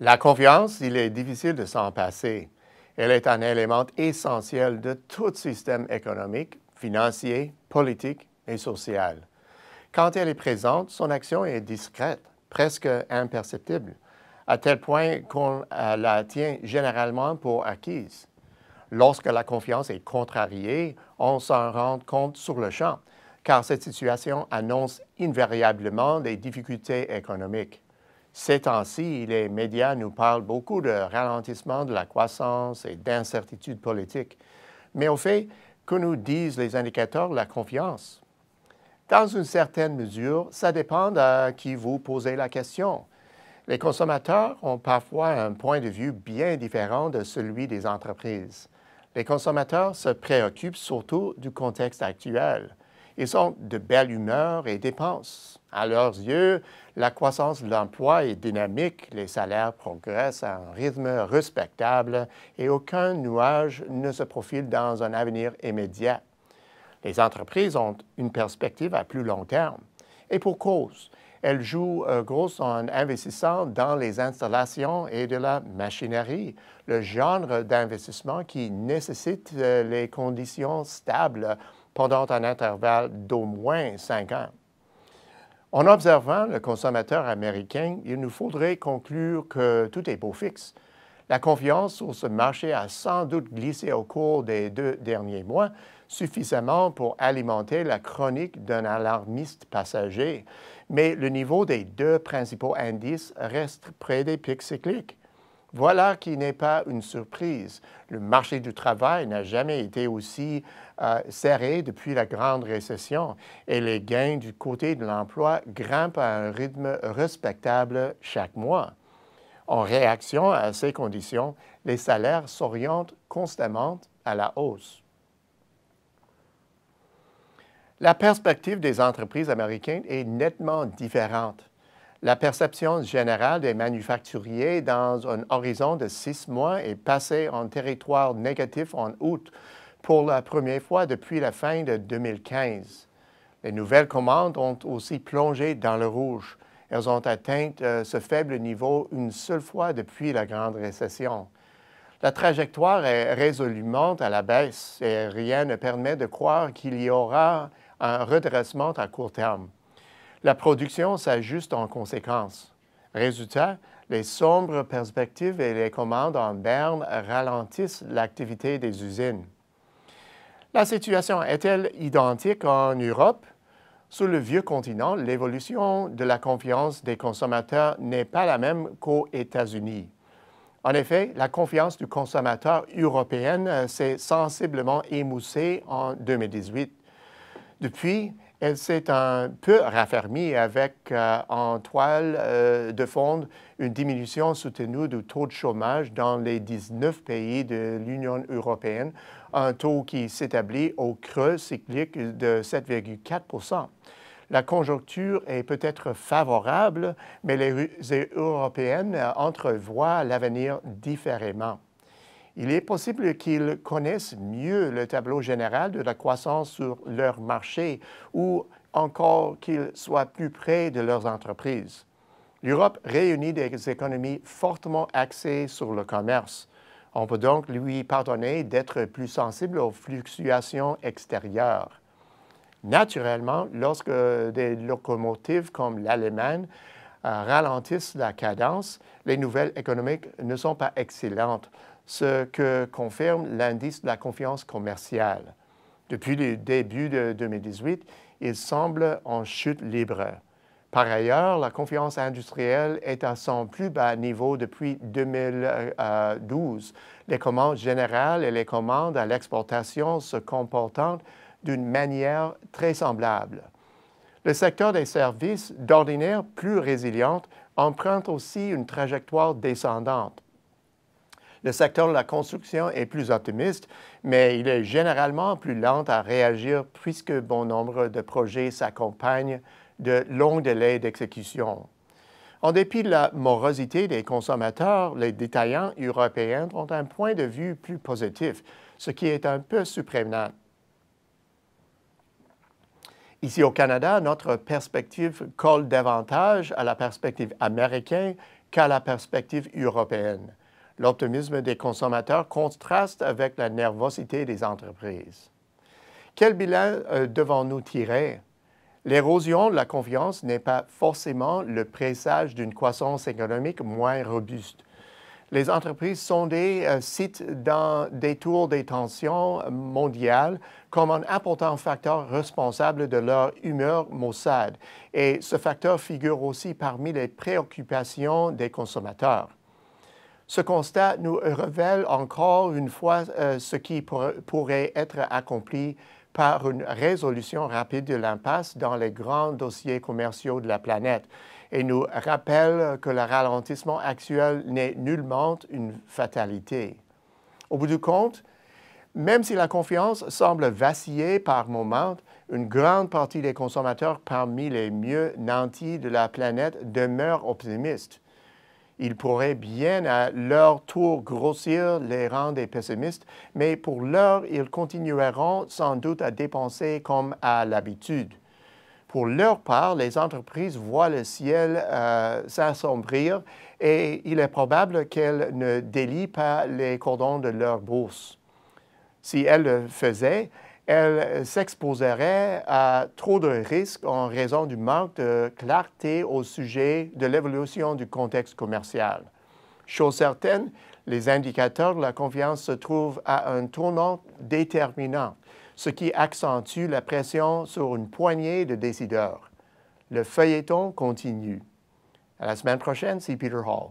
La confiance, il est difficile de s'en passer. Elle est un élément essentiel de tout système économique, financier, politique et social. Quand elle est présente, son action est discrète, presque imperceptible, à tel point qu'on la tient généralement pour acquise. Lorsque la confiance est contrariée, on s'en rend compte sur le champ, car cette situation annonce invariablement des difficultés économiques. Ces temps-ci, les médias nous parlent beaucoup de ralentissement de la croissance et d'incertitude politique. Mais au fait, que nous disent les indicateurs de la confiance? Dans une certaine mesure, ça dépend à qui vous posez la question. Les consommateurs ont parfois un point de vue bien différent de celui des entreprises. Les consommateurs se préoccupent surtout du contexte actuel. Ils sont de belle humeur et dépensent. À leurs yeux, la croissance de l'emploi est dynamique, les salaires progressent à un rythme respectable et aucun nuage ne se profile dans un avenir immédiat. Les entreprises ont une perspective à plus long terme. Et pour cause, elles jouent gros en investissant dans les installations et de la machinerie, le genre d'investissement qui nécessite les conditions stables pendant un intervalle d'au moins 5 ans. En observant le consommateur américain, il nous faudrait conclure que tout est beau fixe. La confiance sur ce marché a sans doute glissé au cours des 2 derniers mois, suffisamment pour alimenter la chronique d'un alarmiste passager, mais le niveau des 2 principaux indices reste près des pics cycliques. Voilà qui n'est pas une surprise. Le marché du travail n'a jamais été aussi serré depuis la grande récession et les gains du côté de l'emploi grimpent à un rythme respectable chaque mois. En réaction à ces conditions, les salaires s'orientent constamment à la hausse. La perspective des entreprises américaines est nettement différente. La perception générale des manufacturiers dans un horizon de 6 mois est passée en territoire négatif en août pour la première fois depuis la fin de 2015. Les nouvelles commandes ont aussi plongé dans le rouge. Elles ont atteint ce faible niveau une seule fois depuis la grande récession. La trajectoire est résolument à la baisse et rien ne permet de croire qu'il y aura un redressement à court terme. La production s'ajuste en conséquence. Résultat, les sombres perspectives et les commandes en berne ralentissent l'activité des usines. La situation est-elle identique en Europe? Sur le vieux continent, l'évolution de la confiance des consommateurs n'est pas la même qu'aux États-Unis. En effet, la confiance du consommateur européen s'est sensiblement émoussée en 2018. Depuis, elle s'est un peu raffermie avec en toile de fond une diminution soutenue du taux de chômage dans les 19 pays de l'Union européenne, un taux qui s'établit au creux cyclique de 7,4 %. La conjoncture est peut-être favorable, mais les Européennes entrevoient l'avenir différemment. Il est possible qu'ils connaissent mieux le tableau général de la croissance sur leur marché ou encore qu'ils soient plus près de leurs entreprises. L'Europe réunit des économies fortement axées sur le commerce. On peut donc lui pardonner d'être plus sensible aux fluctuations extérieures. Naturellement, lorsque des locomotives comme l'Allemagne ralentissent la cadence, les nouvelles économiques ne sont pas excellentes, ce que confirme l'indice de la confiance commerciale. Depuis le début de 2018, il semble en chute libre. Par ailleurs, la confiance industrielle est à son plus bas niveau depuis 2012. Les commandes générales et les commandes à l'exportation se comportent d'une manière très semblable. Le secteur des services, d'ordinaire plus résilient, emprunte aussi une trajectoire descendante. Le secteur de la construction est plus optimiste, mais il est généralement plus lent à réagir puisque bon nombre de projets s'accompagnent de longs délais d'exécution. En dépit de la morosité des consommateurs, les détaillants européens ont un point de vue plus positif, ce qui est un peu surprenant. Ici au Canada, notre perspective colle davantage à la perspective américaine qu'à la perspective européenne. L'optimisme des consommateurs contraste avec la nervosité des entreprises. Quel bilan devons-nous tirer? L'érosion de la confiance n'est pas forcément le présage d'une croissance économique moins robuste. Les entreprises sondées citent dans des tours des tensions mondiales comme un important facteur responsable de leur humeur maussade, et ce facteur figure aussi parmi les préoccupations des consommateurs. Ce constat nous révèle encore une fois ce qui pourrait être accompli par une résolution rapide de l'impasse dans les grands dossiers commerciaux de la planète et nous rappelle que le ralentissement actuel n'est nullement une fatalité. Au bout du compte, même si la confiance semble vaciller par moments, une grande partie des consommateurs parmi les mieux nantis de la planète demeurent optimistes. Ils pourraient bien à leur tour grossir les rangs des pessimistes, mais pour l'heure, ils continueront sans doute à dépenser comme à l'habitude. Pour leur part, les entreprises voient le ciel s'assombrir et il est probable qu'elles ne délient pas les cordons de leur bourse. Si elles le faisaient, elles s'exposeraient à trop de risques en raison du manque de clarté au sujet de l'évolution du contexte commercial. Chose certaine, les indicateurs de la confiance se trouvent à un tournant déterminant, ce qui accentue la pression sur une poignée de décideurs. Le feuilleton continue. À la semaine prochaine, c'est Peter Hall.